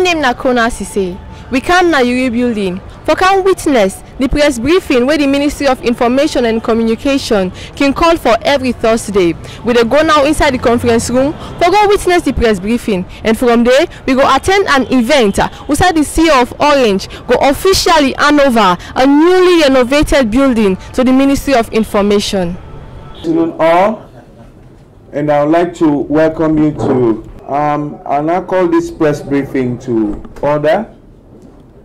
name na Kona Sise. We come na Yuri building for can witness the press briefing where the Ministry of Information and Communication can call for every Thursday. We dey go now inside the conference room for go witness the press briefing, and from there we go attend an event outside the CEO of Orange go officially hand over a newly renovated building to the Ministry of Information. Good afternoon all, and I would like to welcome you to I'll now call this press briefing to order,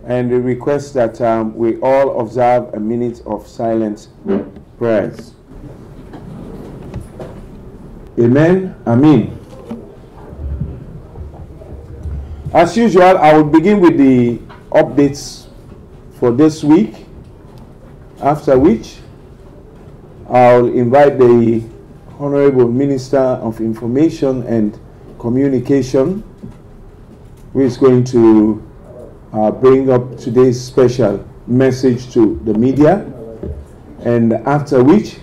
and we request that we all observe a minute of silent prayers. Amen. Amen. As usual, I will begin with the updates for this week, after which I'll invite the Honorable Minister of Information and Communication, who is going to bring up today's special message to the media, and after which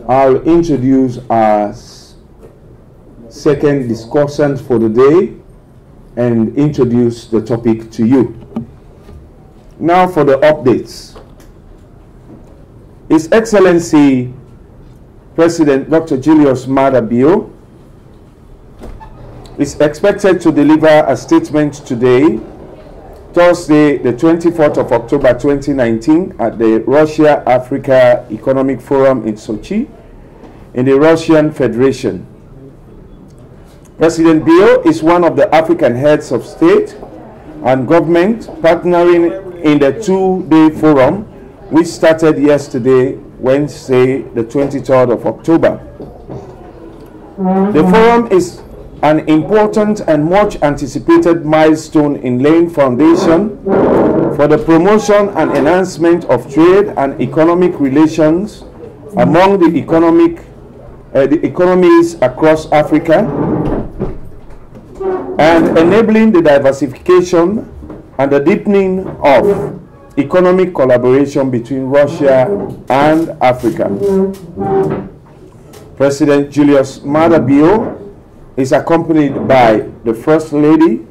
I'll introduce our second discussant for the day and introduce the topic to you. Now for the updates. His Excellency President Dr. Julius Maada Bio is expected to deliver a statement today, Thursday, the 24th of October 2019, at the Russia-Africa Economic Forum in Sochi, in the Russian Federation. President Bio is one of the African heads of state and government partnering in the two-day forum, which started yesterday, Wednesday, the 23rd of October. The forum is an important and much anticipated milestone in laying foundation for the promotion and enhancement of trade and economic relations among the economies across Africa, and enabling the diversification and the deepening of economic collaboration between Russia and Africa. President Julius Maada Bio is accompanied by the First Lady,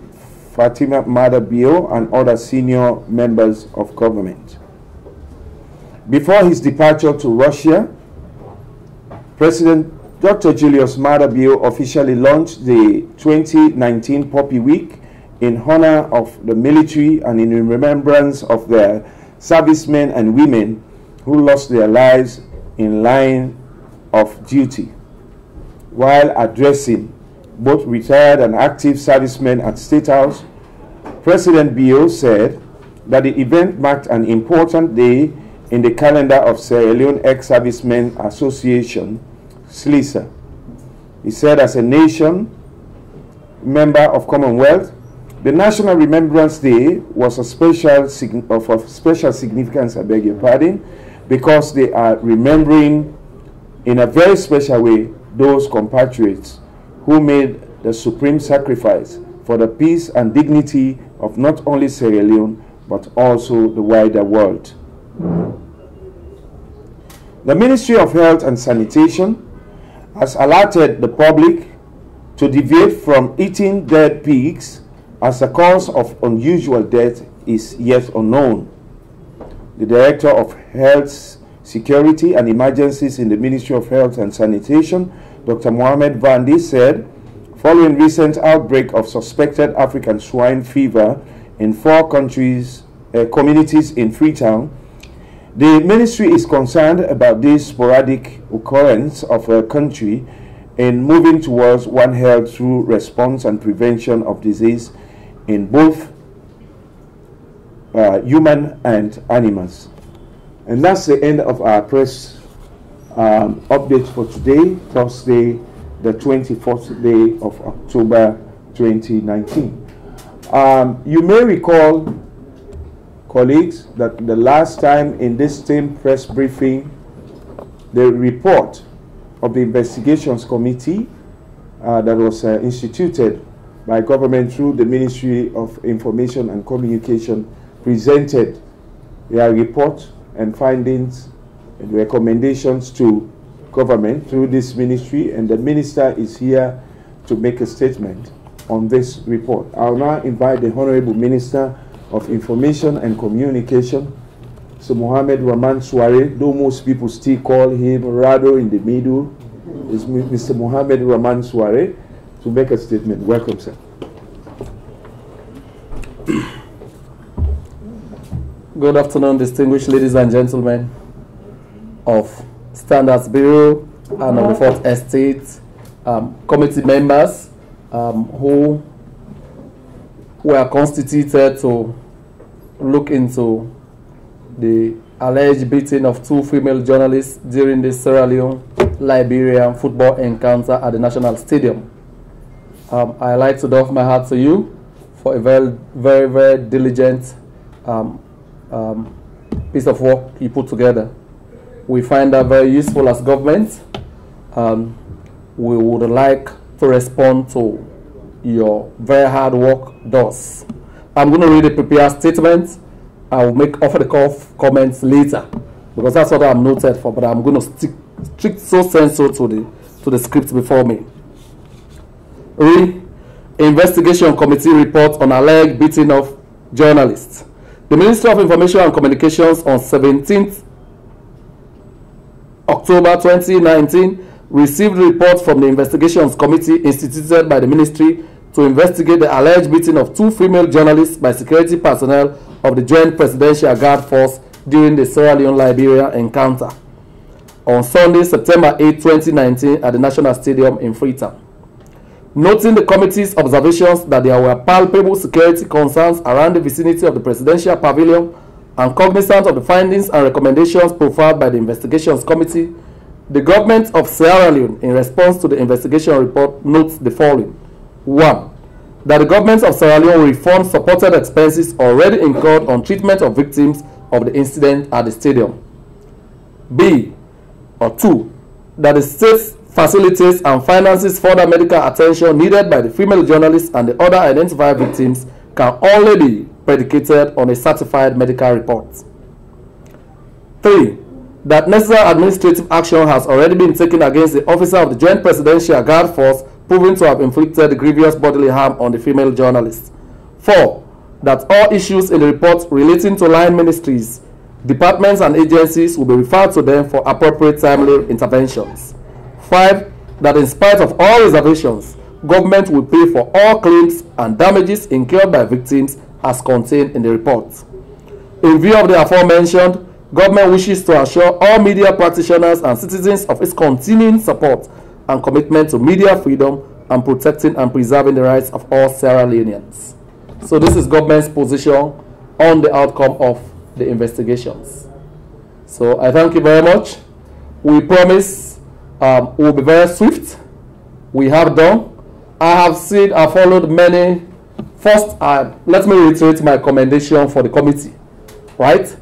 Fatima Maada Bio, and other senior members of government. Before his departure to Russia, President Dr. Julius Maada Bio officially launched the 2019 Poppy Week in honor of the military and in remembrance of their servicemen and women who lost their lives in line of duty. While addressing both retired and active servicemen at State House, President Bio said that the event marked an important day in the calendar of Sierra Leone Ex-Servicemen Association, SLESA. He said, as a nation member of Commonwealth, the National Remembrance Day was of special significance, I beg your pardon, because they are remembering in a very special way those compatriots who made the supreme sacrifice for the peace and dignity of not only Sierra Leone, but also the wider world. The Ministry of Health and Sanitation has alerted the public to deviate from eating dead pigs, as the cause of unusual death is yet unknown. The Director of Health Security and Emergencies in the Ministry of Health and Sanitation, Dr. Mohamed Vandi, said, following recent outbreak of suspected African swine fever in 4 communities in Freetown, the ministry is concerned about this sporadic occurrence of a country in moving towards One Health through response and prevention of disease in both human and animals. And that's the end of our press update for today, Thursday, the 24th day of October 2019. You may recall, colleagues, that the last time in this same press briefing, the report of the investigations committee that was instituted by government through the Ministry of Information and Communication presented their report and findings and recommendations to government through this ministry, and the minister is here to make a statement. on this report. I'll now invite the Honorable Minister of Information and Communication, Sir Mohammed Rahman Suare, though most people still call him Rado in the middle, is Mr. Mohammed Rahman Suare, to make a statement. Welcome, sir. Good afternoon, distinguished ladies and gentlemen of Standards Bureau and of the Fourth Estate, committee members who were constituted to look into the alleged beating of 2 female journalists during the Sierra Leone-Liberian football encounter at the National Stadium. I'd like to doff my hat to you for a very diligent piece of work you put together. We find that very useful as government. We would like to respond to your very hard work thus. I'm going to read a prepared statement. I will make off-the-cuff comments later because that's what I'm noted for, but I'm going to stick so sensible to the script before me. Investigation Committee report on alleged beating of journalists. The Ministry of Information and Communications on 17th October 2019 received reports from the Investigations Committee instituted by the Ministry to investigate the alleged beating of 2 female journalists by security personnel of the Joint Presidential Guard Force during the Sierra Leone-Liberia encounter on Sunday, September 8, 2019 at the National Stadium in Freetown. Noting the committee's observations that there were palpable security concerns around the vicinity of the Presidential Pavilion and cognizant of the findings and recommendations profiled by the Investigations Committee, the government of Sierra Leone, in response to the investigation report, notes the following. 1. That the government of Sierra Leone refund supported expenses already incurred on treatment of victims of the incident at the stadium. B. Or 2. That the state facilitates and finances further medical attention needed by the female journalists and the other identified victims can only be predicated on a certified medical report. 3. That necessary administrative action has already been taken against the officer of the Joint Presidential Guard Force proven to have inflicted grievous bodily harm on the female journalist. 4. That all issues in the report relating to line ministries, departments and agencies will be referred to them for appropriate timely interventions. 5. That in spite of all reservations, government will pay for all claims and damages incurred by victims as contained in the report. In view of the aforementioned, government wishes to assure all media practitioners and citizens of its continuing support and commitment to media freedom and protecting and preserving the rights of all Sierra Leoneans. So this is government's position on the outcome of the investigations. So I thank you very much. We promise we'll be very swift. We have done. I followed many. First, let me reiterate my commendation for the committee. Right?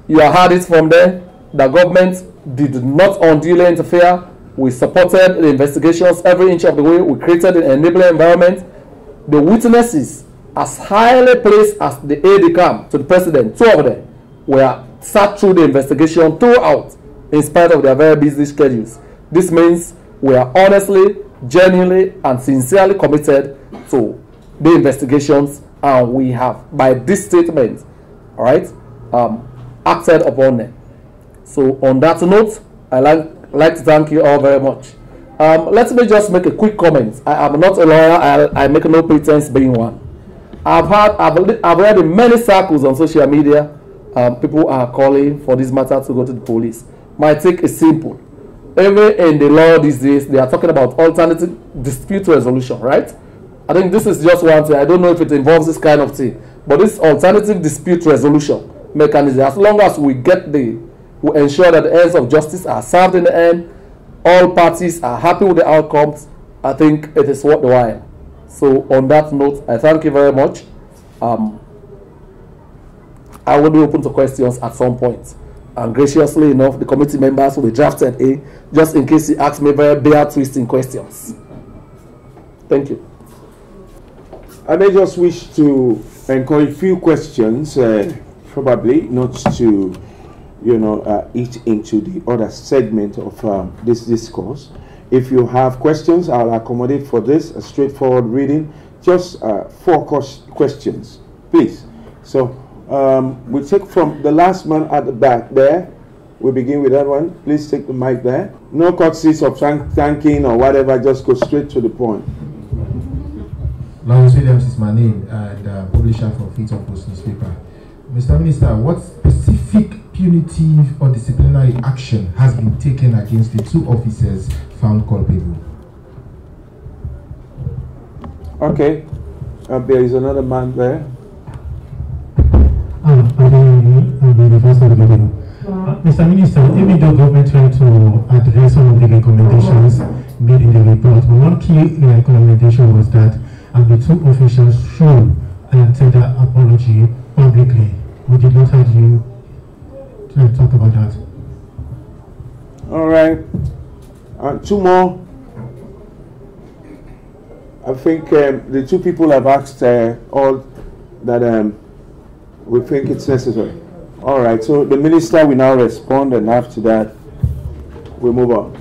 You have heard it from them. The government did not unduly interfere. We supported the investigations every inch of the way. We created an enabling environment. The witnesses, as highly placed as the aide-de-camp to the president, 2 of them, were sat through the investigation throughout, in spite of their very busy schedules. This means we are honestly, genuinely, and sincerely committed to the investigations, and we have, by this statement, all right, acted upon them. So on that note, I like to thank you all very much. Let me just make a quick comment. I am not a lawyer. I make no pretense being one. I've read in many circles on social media, people are calling for this matter to go to the police. My take is simple. Even in the law these days, they are talking about alternative dispute resolution, right? I think this is just one thing. I don't know if it involves this kind of thing, but this alternative dispute resolution mechanism, as long as we ensure that the ends of justice are served in the end, all parties are happy with the outcomes, I think it is worth the while. So on that note, I thank you very much. I will be open to questions at some point. And graciously enough, the committee members will be drafted just in case you ask me very bear twisting questions. Thank you. I may just wish to encourage a few questions, probably not to, eat into the other segment of this discourse. If you have questions, I'll accommodate for this, a straightforward reading just 4 questions, please. So we'll take from the last man at the back there. We begin with that one. Please take the mic there. No courtesies of thanking or whatever, just go straight to the point. Lawrence Williams is my name, and publisher for Freedom Post newspaper. Mr. Minister, what specific punitive or disciplinary action has been taken against the 2 officers found culpable? Okay. There is another man there. Mr. Minister, even though government tried to address some of the recommendations made in the report, one key recommendation was that the 2 officials should tender apology publicly. We did not have you talk about that. All right. 2 more. I think the 2 people have asked all that we think it's necessary. All right, so the minister will now respond, and after that, we move on.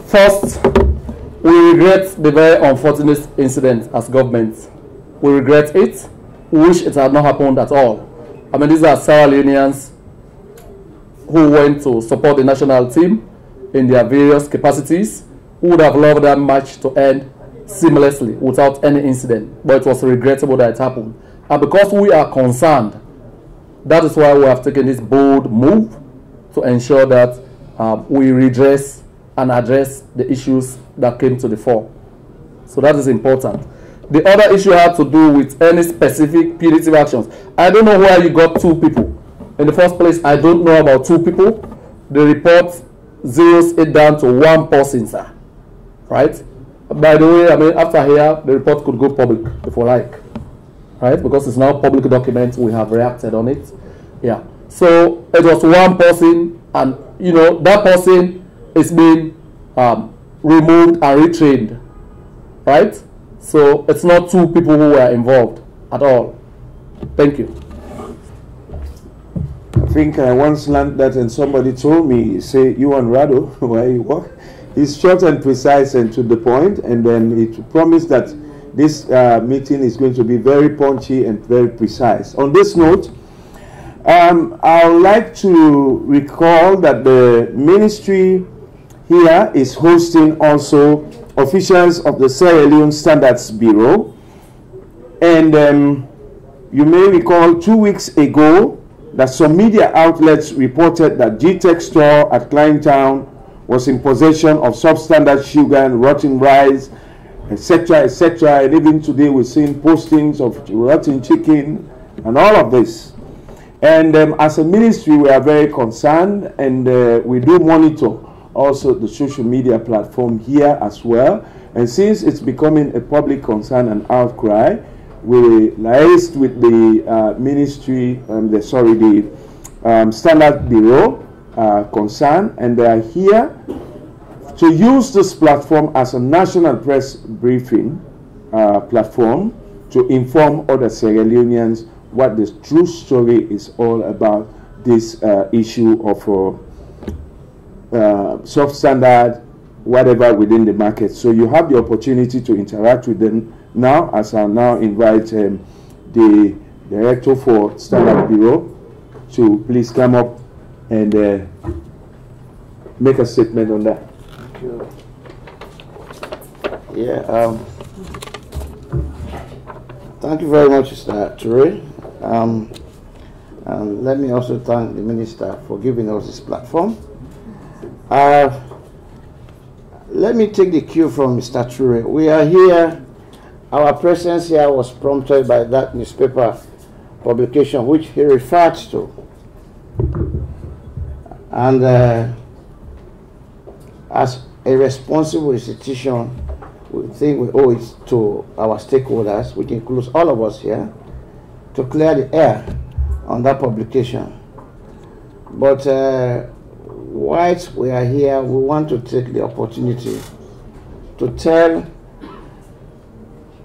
First, we regret the very unfortunate incident as government. We regret it. We wish it had not happened at all. I mean, these are Sierra Leoneans who went to support the national team in their various capacities, who would have loved that match to end seamlessly without any incident, but it was regrettable that it happened. And because we are concerned, that is why we have taken this bold move to ensure that we redress and address the issues that came to the fore. So that is important. The other issue had to do with any specific punitive actions. I don't know where you got 2 people. In the first place, I don't know about 2 people. The report zeroes it down to 1 person, sir. Right? By the way, I mean, after here, the report could go public, if we like. Right? Because it's now public document, we have reacted on it. Yeah. So it was 1 person, and, you know, that person is being removed and retrained. Right? So it's not 2 people who were involved at all. Thank you. I think I once learned that, and somebody told me, say, you and Rado, where you work, he's short and precise and to the point, and then he promised that this meeting is going to be very punchy and very precise. On this note, I would like to recall that the ministry here is hosting also officials of the Sierra Leone Standards Bureau, and you may recall 2 weeks ago that some media outlets reported that GTech store at Kleintown was in possession of substandard sugar and rotten rice, etc., etc. And even today we're seeing postings of rotten chicken and all of this. And as a ministry, we are very concerned, and we do monitor also the social media platform here as well. And since it's becoming a public concern and outcry, we liaised with the ministry, the Standard Bureau concern, and they are here to use this platform as a national press briefing platform to inform other Sierra Leoneans what the true story is all about this issue of substandard whatever within the market. So you have the opportunity to interact with them now, as I now invite the director for Standard Bureau to please come up and make a statement on that. Thank you. Yeah, thank you very much, Mr. Ture. And let me also thank the minister for giving us this platform. Let me take the cue from Mr. Ture. We are here. Our presence here was prompted by that newspaper publication which he referred to. And as a responsible institution, we think we owe it to our stakeholders, which includes all of us here, to clear the air on that publication. But whilst we are here, we want to take the opportunity to tell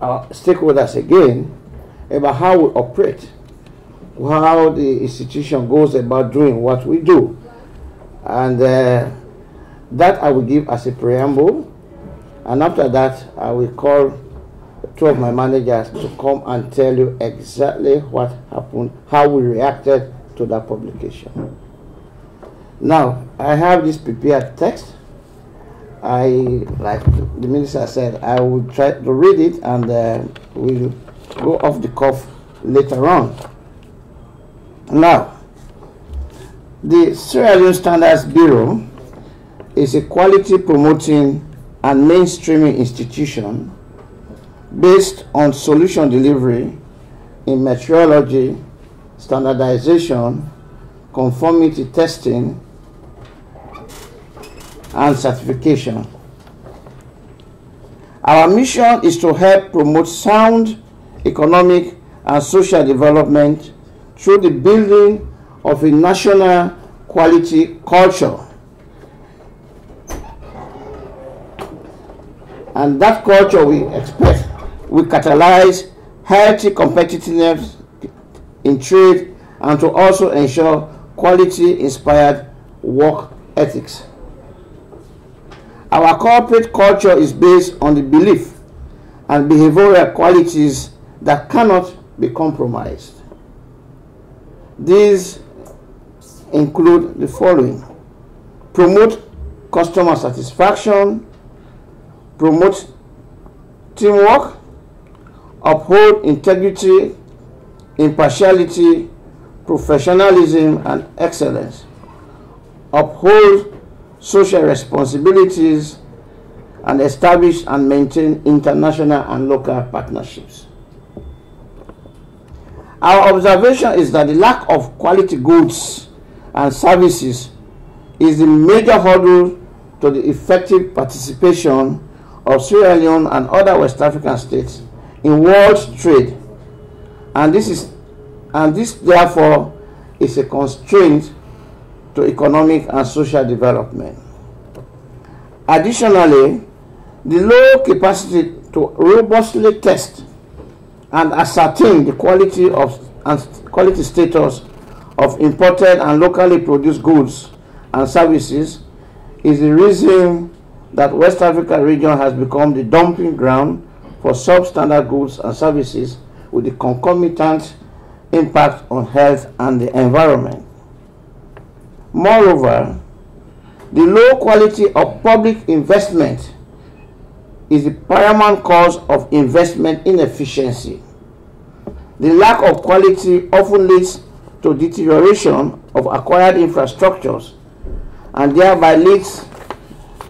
our stakeholders again about how we operate, how the institution goes about doing what we do. And the That I will give as a preamble, and after that I will call two of my managers to come and tell you exactly what happened, how we reacted to that publication. Now, I have this prepared text. Like the minister said, I will try to read it, and we'll go off the cuff later on. Now, the Sierra Leone Standards Bureau is a quality promoting and mainstreaming institution based on solution delivery in metrology, standardization, conformity testing, and certification. Our mission is to help promote sound economic and social development through the building of a national quality culture. And that culture, we expect, will catalyze healthy competitiveness in trade and to also ensure quality-inspired work ethics. Our corporate culture is based on the belief and behavioral qualities that cannot be compromised. These include the following: promote customer satisfaction, promote teamwork, uphold integrity, impartiality, professionalism, and excellence, uphold social responsibilities, and establish and maintain international and local partnerships. Our observation is that the lack of quality goods and services is the major hurdle to the effective participation of Sierra Leone and other West African states in world trade, and this therefore is a constraint to economic and social development. Additionally, the low capacity to robustly test and ascertain the quality status of imported and locally produced goods and services is the reason that West Africa region has become the dumping ground for substandard goods and services, with the concomitant impact on health and the environment. Moreover, the low quality of public investment is the paramount cause of investment inefficiency. The lack of quality often leads to deterioration of acquired infrastructures and thereby leads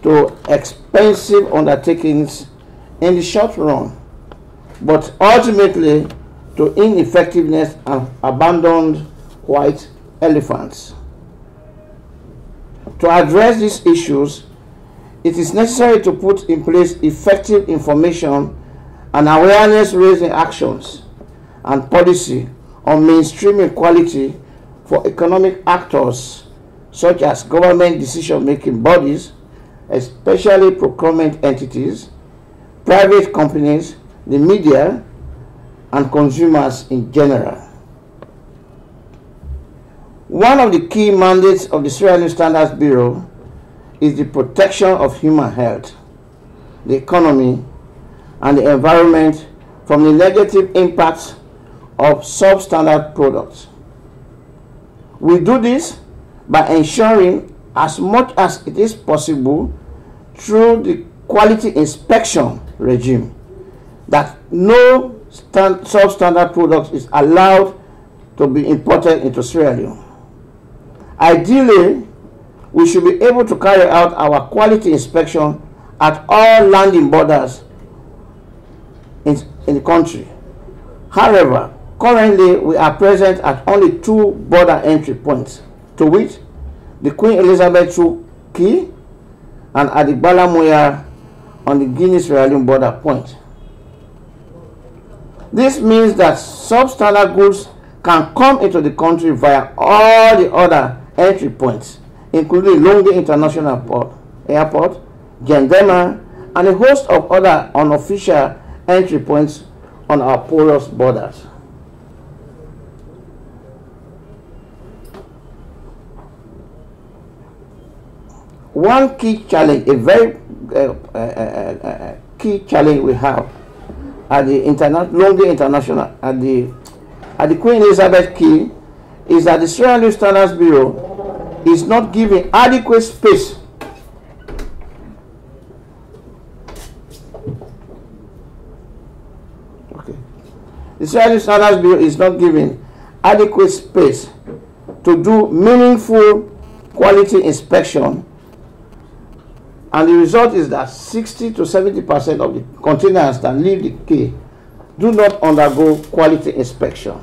to expensive undertakings in the short run, but ultimately to ineffectiveness and abandoned white elephants. To address these issues, it is necessary to put in place effective information and awareness-raising actions and policy on mainstreaming quality for economic actors such as government decision-making bodies, especially procurement entities, private companies, the media, and consumers in general. One of the key mandates of the Sierra Leone Standards Bureau is the protection of human health, the economy, and the environment from the negative impacts of substandard products. We do this by ensuring, as much as it is possible through the quality inspection regime, that no substandard product is allowed to be imported into Sierra Leone. Ideally, we should be able to carry out our quality inspection at all landing borders in the country. However, currently we are present at only 2 border entry points, to which the Queen Elizabeth II Key and at the Balamoya on the Guinea-Sierra Leone border point. This means that substandard goods can come into the country via all the other entry points, including Leone International Airport, Gendema, and a host of other unofficial entry points on our porous borders. one key challenge, a very key challenge we have at the Lonely International, at the Queen Elizabeth Key, is that the Sierra Leone Standards Bureau is not giving adequate space the Sierra Leone Standards Bureau is not giving adequate space to do meaningful quality inspection, and the result is that 60 to 70% of the containers that leave the quay do not undergo quality inspection.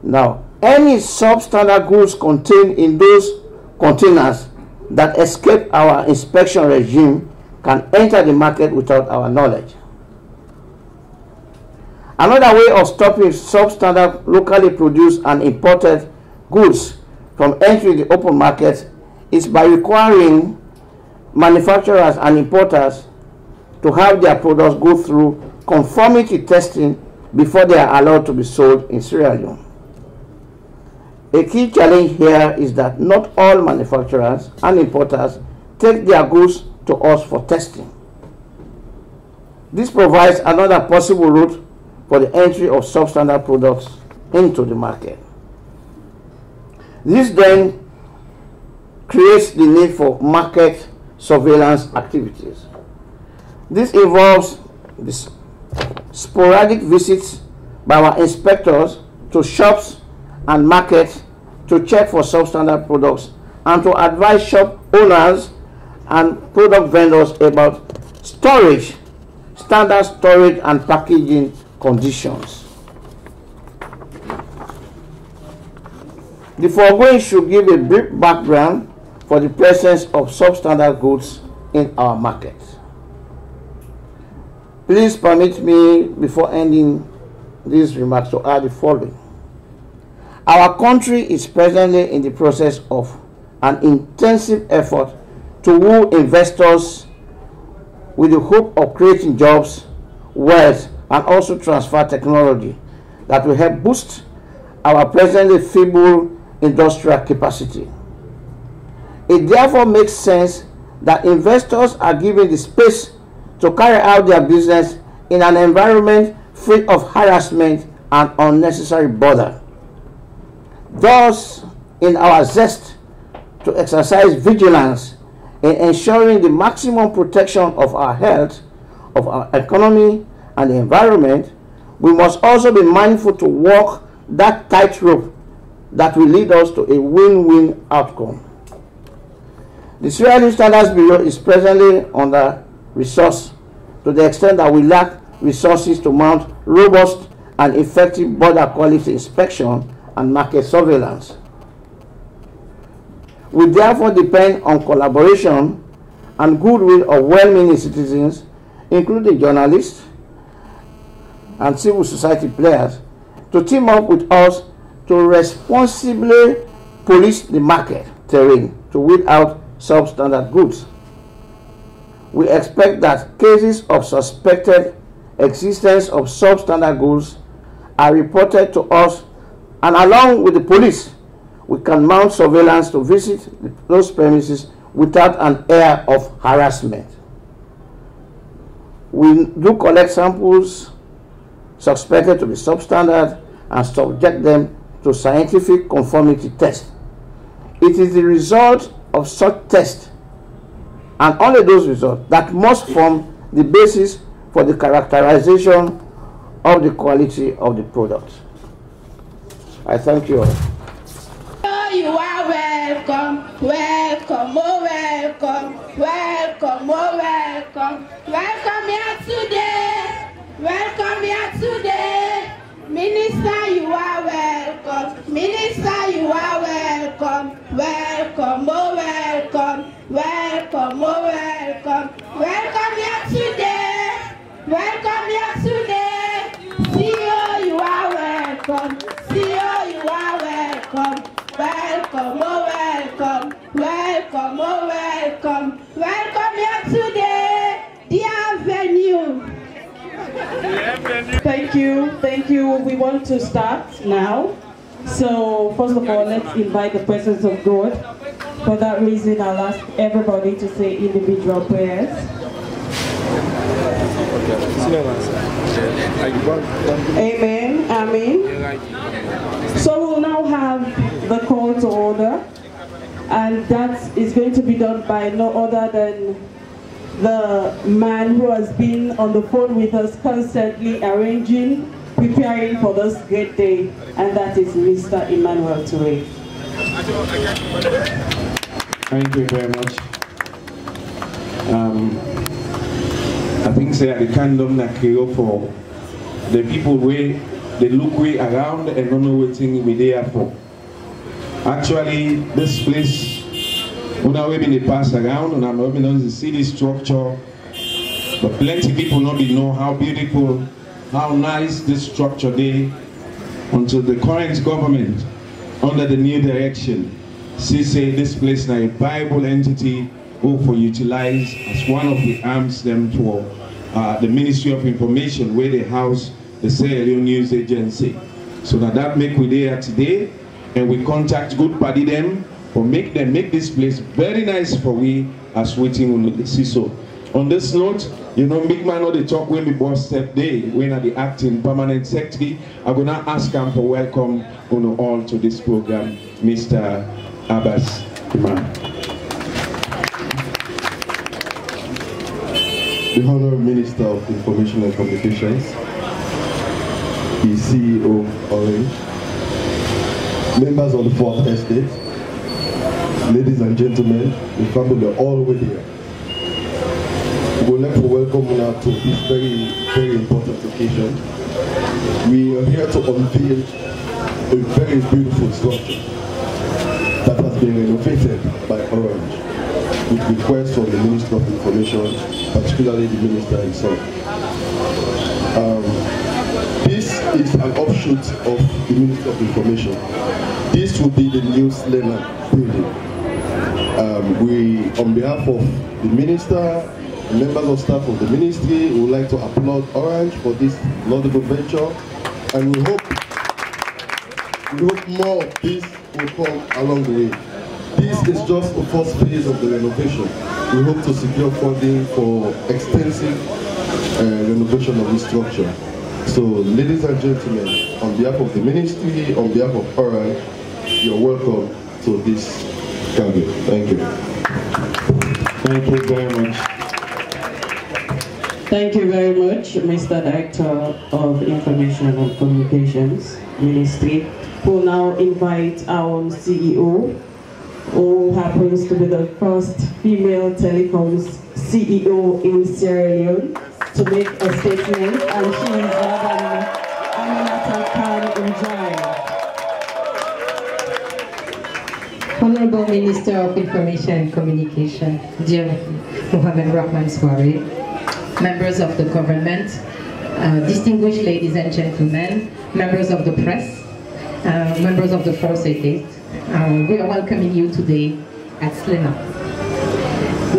Now, any substandard goods contained in those containers that escape our inspection regime can enter the market without our knowledge. Another way of stopping substandard locally produced and imported goods from entering the open market is by requiring manufacturers and importers to have their products go through conformity testing before they are allowed to be sold in Sierra Leone. A key challenge here is that not all manufacturers and importers take their goods to us for testing. This provides another possible route for the entry of substandard products into the market. This then creates the need for market surveillance activities. This involves the sporadic visits by our inspectors to shops and markets to check for substandard products and to advise shop owners and product vendors about storage, standard storage and packaging conditions. The foregoing should give a brief background for the presence of substandard goods in our market. Please permit me, before ending these remarks, to add the following. Our country is presently in the process of an intensive effort to woo investors with the hope of creating jobs, wealth, and also transfer technology that will help boost our presently feeble industrial capacity. It therefore makes sense that investors are given the space to carry out their business in an environment free of harassment and unnecessary bother. Thus, in our zest to exercise vigilance in ensuring the maximum protection of our health, of our economy, and the environment, we must also be mindful to walk that tightrope that will lead us to a win-win outcome. The Sierra Leone Standards Bureau is presently under-resourced to the extent that we lack resources to mount robust and effective border quality inspection and market surveillance. We therefore depend on collaboration and goodwill of well-meaning citizens, including journalists and civil society players, to team up with us to responsibly police the market terrain to weed out substandard goods. We expect that cases of suspected existence of substandard goods are reported to us, and along with the police, we can mount surveillance to visit those premises without an air of harassment. We do collect samples suspected to be substandard and subject them to scientific conformity tests. It is the result of such tests, and only those results, that must form the basis for the characterization of the quality of the product. I thank you all. You are welcome, welcome, oh welcome, welcome, oh welcome, welcome here today, welcome here today. Minister, you are welcome, minister, you are welcome, welcome, oh welcome, welcome, oh welcome, welcome here today, welcome here today. CEO, you are welcome, CEO, you are welcome. Welcome, oh welcome, welcome, oh welcome, welcome here today, dear venue. Thank you, thank you. We want to start now. So first of all, let's invite the presence of God. For that reason, I'll ask everybody to say individual prayers. Amen. Amen. So we'll now have the call to order, and that is going to be done by no other than the man who has been on the phone with us constantly arranging, preparing for this great day, and that is Mr. Emmanuel Toure. Thank you very much. I think say the kingdom that create for the people where they look way around and don't know what thing we there for. Actually, this place, when I been pass around, and I'm moving on the city structure, but plenty people not be know how beautiful, how nice this structure is, until the current government, under the new direction, say this place now a Bible entity for utilize as one of the arms them for the Ministry of Information where they house the Sierra Leone News Agency. So that make we there today, and we contact good party them or make this place very nice for we as waiting on the CISO. On this note, you know, big man or the talk when we boss step day when at the acting permanent secretary, I'm gonna ask him for welcome on all to this program, Mr. Abbas Imam. The Honorable Minister of Information and Communications, the CEO of Orange, members of the 4th Estate, ladies and gentlemen, the family all over here. We would like to welcome you now to this very, very important occasion. We are here to unveil a very beautiful structure that has been renovated by Orange with request from the Minister of Information, particularly the Minister himself. This is an offshoot of the Minister of Information. This will be the new Leone building. We, on behalf of the Minister, members of staff of the Ministry, would like to applaud Orange for this laudable venture, and we hope more of this will come along the way. This is just the first phase of the renovation. We hope to secure funding for extensive renovation of this structure. So, ladies and gentlemen, on behalf of the Ministry, on behalf of Orange, you're welcome to this gathering. Thank you. Thank you very much. Thank you very much, Mr. Director of Information and Communications Ministry. We'll now invite our CEO, who happens to be the first female telecoms CEO in Sierra Leone, to make a statement, and she is Madam Aminata Khan Njai. Honorable Minister of Information and Communication, dear Mohamed Rahman Swari, members of the government, distinguished ladies and gentlemen, members of the press, members of the 4th Estate, we are welcoming you today at Slena.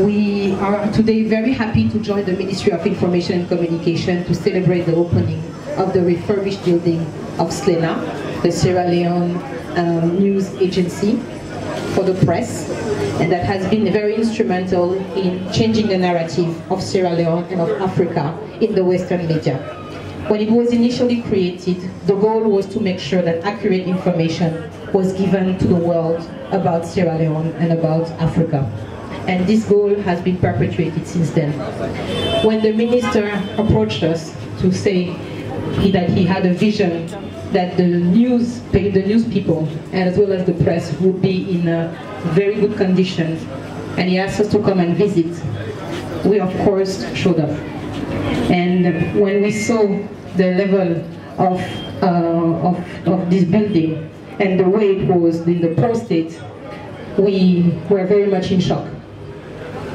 We are today very happy to join the Ministry of Information and Communication to celebrate the opening of the refurbished building of Slena, the Sierra Leone News Agency for the press, and that has been very instrumental in changing the narrative of Sierra Leone and of Africa in the Western media. When it was initially created, the goal was to make sure that accurate information was given to the world about Sierra Leone and about Africa. And this goal has been perpetuated since then. When the minister approached us to say that he had a vision that the news people, as well as the press, would be in a very good condition, and he asked us to come and visit, we of course showed up. And when we saw the level of this building and the way it was in the prostate, we were very much in shock.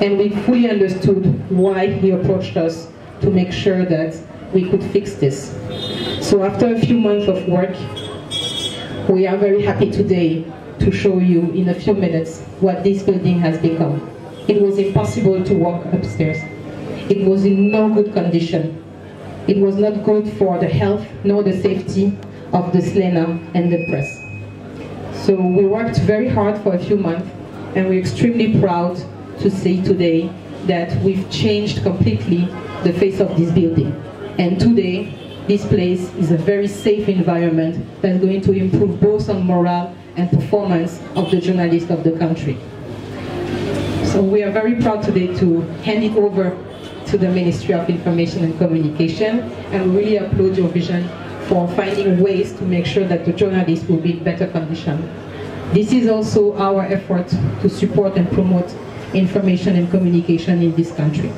And we fully understood why he approached us to make sure that we could fix this. So after a few months of work, we are very happy today to show you in a few minutes what this building has become. It was impossible to walk upstairs. It was in no good condition. It was not good for the health nor the safety of the Slena and the press. So we worked very hard for a few months, and we're extremely proud to say today that we've changed completely the face of this building. And today, this place is a very safe environment that's going to improve both on morale and performance of the journalists of the country. So we are very proud today to hand it over to the Ministry of Information and Communication, and we really applaud your vision for finding ways to make sure that the journalists will be in better condition. This is also our effort to support and promote information and communication in this country.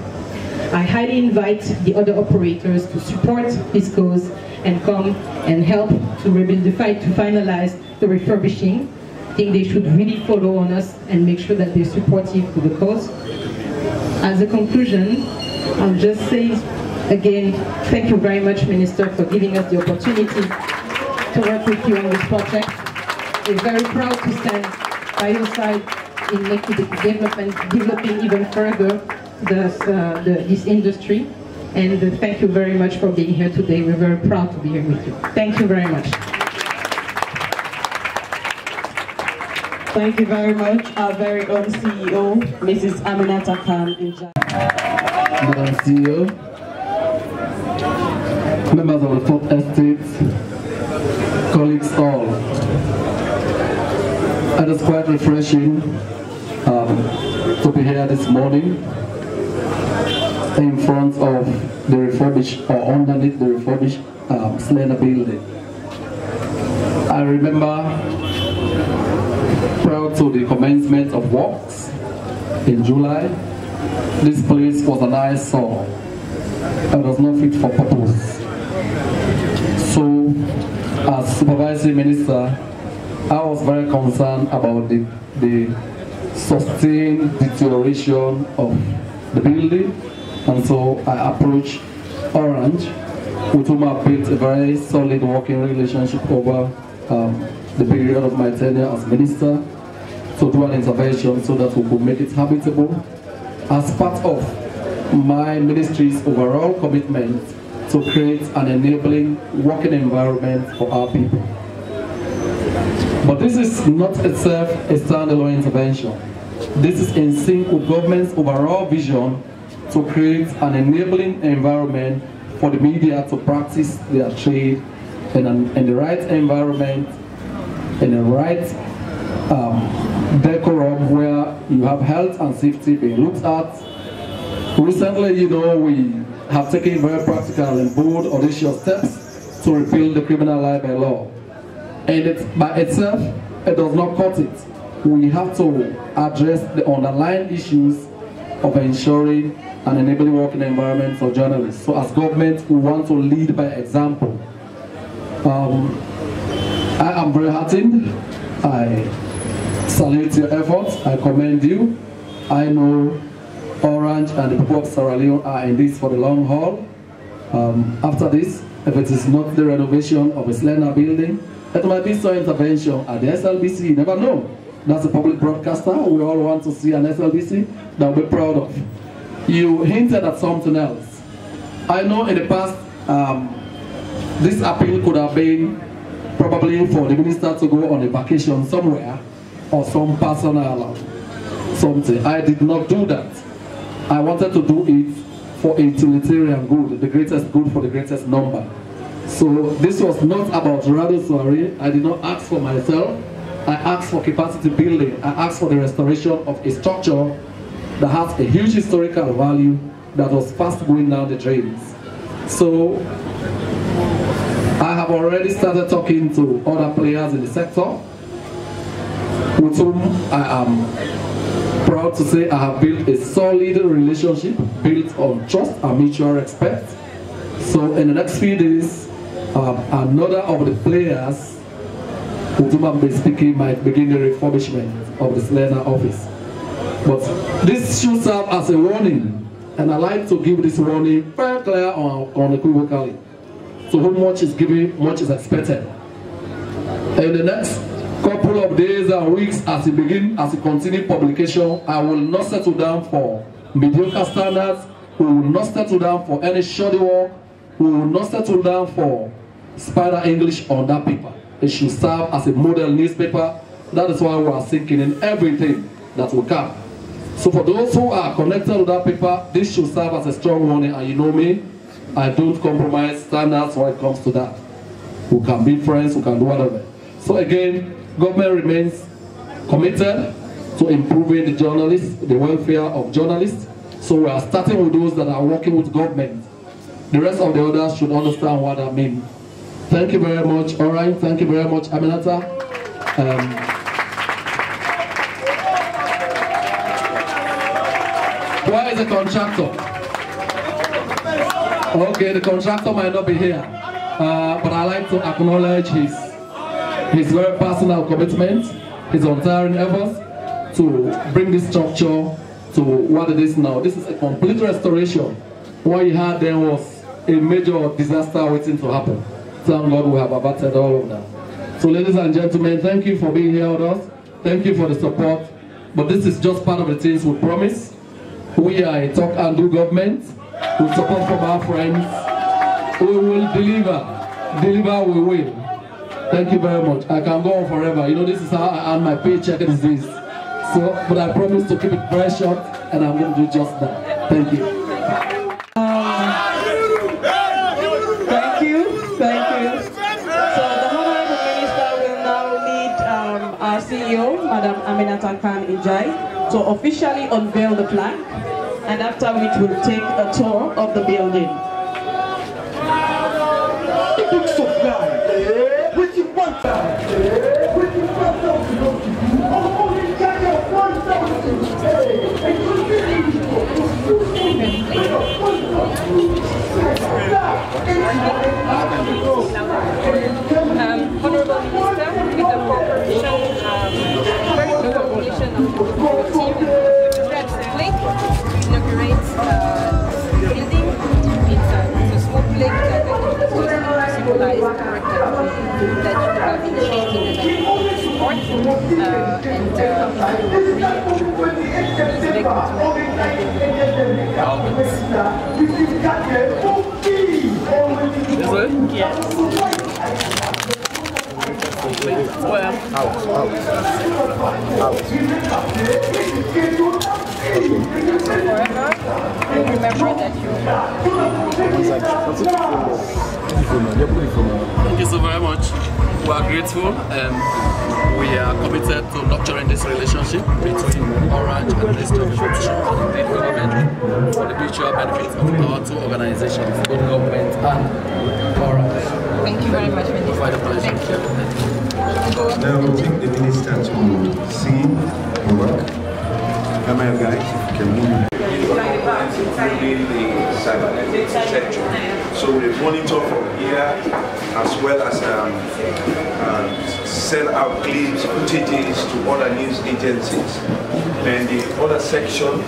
I highly invite the other operators to support this cause and come and help to rebuild the fight, to finalize the refurbishing. I think they should really follow on us and make sure that they're supportive to the cause. As a conclusion, I'll just say again, thank you very much, Minister, for giving us the opportunity to work with you on this project. We're very proud to stand by your side in making the developing even further this industry. And thank you very much for being here today. We're very proud to be here with you. Thank you very much. Thank you very much, our very own CEO, Mrs. Aminata Khan. Madam CEO, members of the Fourth Estate, colleagues all. It is quite refreshing to be here this morning in front of the refurbished or underneath the refurbished Leone building. I remember prior to the commencement of works in July, this place was an eyesore. It was not fit for purpose. So, as Supervisory Minister, I was very concerned about the sustained deterioration of the building, and so I approached Orange, with whom I built a very solid working relationship over the period of my tenure as Minister, to do an intervention so that we could make it habitable as part of my ministry's overall commitment to create an enabling working environment for our people. But this is not itself a standalone intervention. This is in sync with government's overall vision to create an enabling environment for the media to practice their trade in the right environment, in the right decorum, where you have health and safety being looked at. Recently, you know, we have taken very practical and bold, audacious steps to repeal the criminal libel law. And it, by itself, it does not cut it. We have to address the underlying issues of ensuring an enabling working environment for journalists. So as government, we want to lead by example. I am very heartened. I salute your efforts. I commend you. I know Orange and the people of Sierra Leone are in this for the long haul. After this, if it is not the renovation of a Leone building, it might be some intervention at the SLBC. You never know. That's a public broadcaster. We all want to see an SLBC that we're proud of. You hinted at something else. I know in the past, this appeal could have been probably for the minister to go on a vacation somewhere or some personal something. I did not do that. I wanted to do it for a utilitarian good, the greatest good for the greatest number. So this was not about Radio Soiree. I did not ask for myself. I asked for capacity building. I asked for the restoration of a structure that has a huge historical value that was fast going down the drains. So I have already started talking to other players in the sector, with whom I am proud to say I have built a solid relationship built on trust and mutual respect. So in the next few days, another of the players with whom I'm speaking might begin the refurbishment of the Leone office. But this should serve as a warning, and I like to give this warning very clear unequivocally. To whom much is given, much is expected. In the next couple of days and weeks, as you continue publication, I will not settle down for mediocre standards. We will not settle down for any shoddy work. We will not settle down for spider English on that paper. It should serve as a model newspaper That is why we are seeking in everything that we can. So for those who are connected to that paper, this should serve as a strong warning, and you know me, I don't compromise standards when it comes to that. We can be friends, we can do whatever. So again, government remains committed to improving the journalists, the welfare of journalists. So we are starting with those that are working with government. The rest of the others should understand what I mean. Thank you very much. All right, thank you very much, Aminata. Where is the contractor? Okay, the contractor might not be here, but I like to acknowledge his very personal commitment, his untiring efforts to bring this structure to what it is now. This is a complete restoration. What you had then was a major disaster waiting to happen. Thank God we have averted all of that. So ladies and gentlemen, thank you for being here with us. Thank you for the support. But this is just part of the things we promise. We are a talk and do government. With support from our friends, we will deliver. Deliver, we will. Thank you very much. I can go on forever. You know, this is how I earn my paycheck these days. So, but I promise to keep it very short, and I'm going to do just that. Thank you. Thank you. So the Honorable Minister will now lead our CEO, Madam Aminata Khan Ijai, to officially unveil the plaque, and after which we'll take a tour of the building. Honorable Minister, with the cooperation of the team, we inaugurate the building. It's a small plate that symbolize the work that you have initiated and support, remember that Thank you so very much. We are grateful and we are committed to nurturing this relationship between Orange and the Ministry of Information and the government for the mutual benefit of our two organizations, both government and Orange. Thank you very much, Minister. Quite a pleasure. Now we'll take the minister to see the work. Come on, guys, can move. Including the cybernetics sector. So we monitor from here as well as sell out clips, footages to other news agencies. And the other sections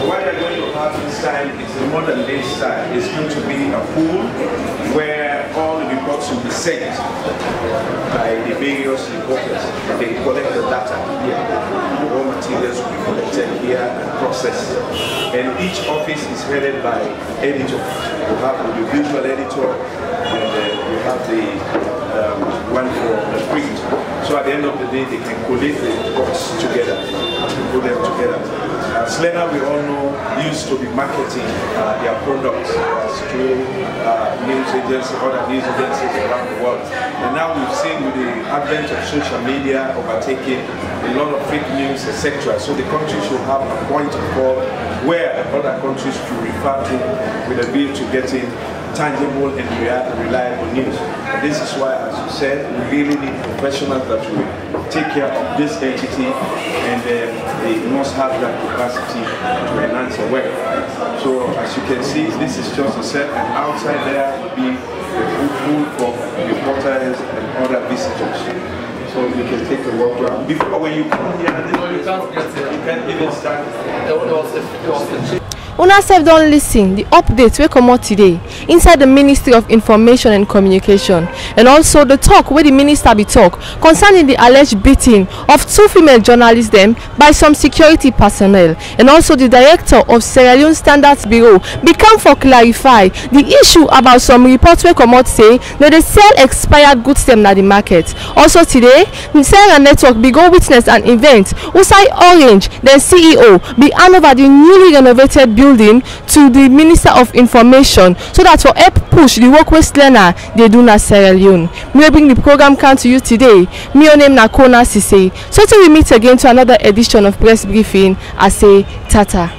what they're going to have inside is a modern day style. It's going to be a pool where all the reports will be sent by the various reporters. They collect the data here. The raw materials will be collected here and processed. And each office is headed by editor. You have the visual editor and you have the one for the print. So at the end of the day, they can collate the reports together and put them together. Slena, we all know, used to be marketing their products through news agencies, other news agencies around the world. And now we've seen with the advent of social media overtaking a lot of fake news, etc. So the country should have a point of call where other countries should refer to with a view to getting tangible and reliable news. And this is why, as you said, we really need professionals that will take care of this entity, and they must have that capacity to enhance the work. So as you can see, this is just a set, and outside there will be a pool for reporters and other visitors. So you can take a walk around. Before, when you come here, you can't even start. una sef don listen the update wey comot today inside the Ministry of Information and Communication, and also the talk wey the minister be talk concerning the alleged beating of 2 female journalists dem by some security personnel, and also the director of Sierra Leone Standards Bureau be come for clarify the issue about some reports wey comot say dem dey sell expired goods dem na the market. Also today, Sierra Network be go witness an event Usai Orange, the CEO, be hand over the newly renovated building to the Minister of Information so that for help push the work West Learner they do na Sierra Leone. Me bring the program come to you today. Me name na Kona Sise. So till we meet again to another edition of Press Briefing, I say tata.